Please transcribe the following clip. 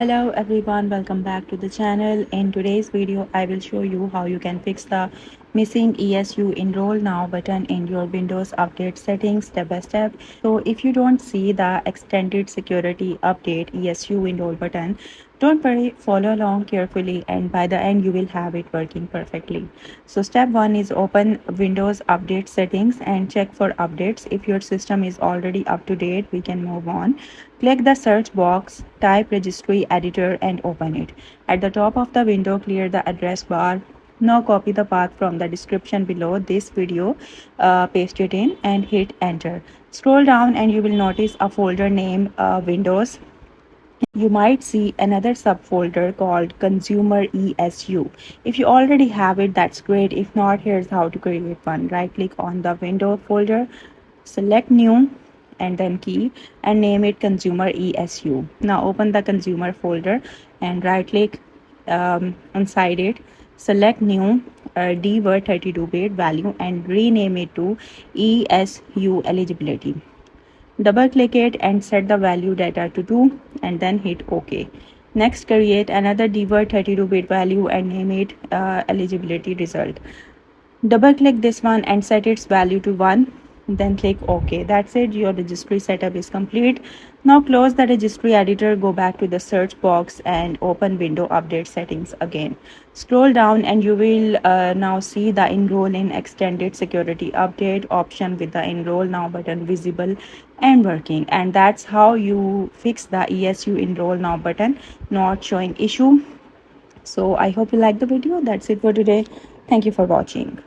Hello everyone, welcome back to the channel. In today's video, I will show you how you can fix the missing ESU Enroll Now button in your Windows Update settings step by step. So if you don't see the extended security update ESU Enroll button, don't worry, follow along carefully and by the end you will have it working perfectly. So step 1 is open Windows Update settings and check for updates. If your system is already up to date, we can move on. Click the search box, type Registry Editor and open it. At the top of the window, clear the address bar. Now copy the path from the description below this video, paste it in and hit enter. Scroll down and you will notice a folder named Windows. You might see another subfolder called Consumer ESU. If you already have it, that's great. If not, here's how to create one. Right click on the window folder, select new and then key and name it Consumer ESU. Now open the consumer folder and right click inside it, select new dword 32-bit value and rename it to ESU eligibility. Double click it and set the value data to 2 and then hit OK. Next, create another dword 32-bit value and name it eligibility result. Double click this one and set its value to 1. Then click OK. That's it. Your registry setup is complete. Now close the registry editor, go back to the search box and open window update settings again. Scroll down and you will now see the enroll in extended security update option with the enroll now button visible and working. And that's how you fix the ESU enroll now button not showing issue. So I hope you like the video. That's it for today. Thank you for watching.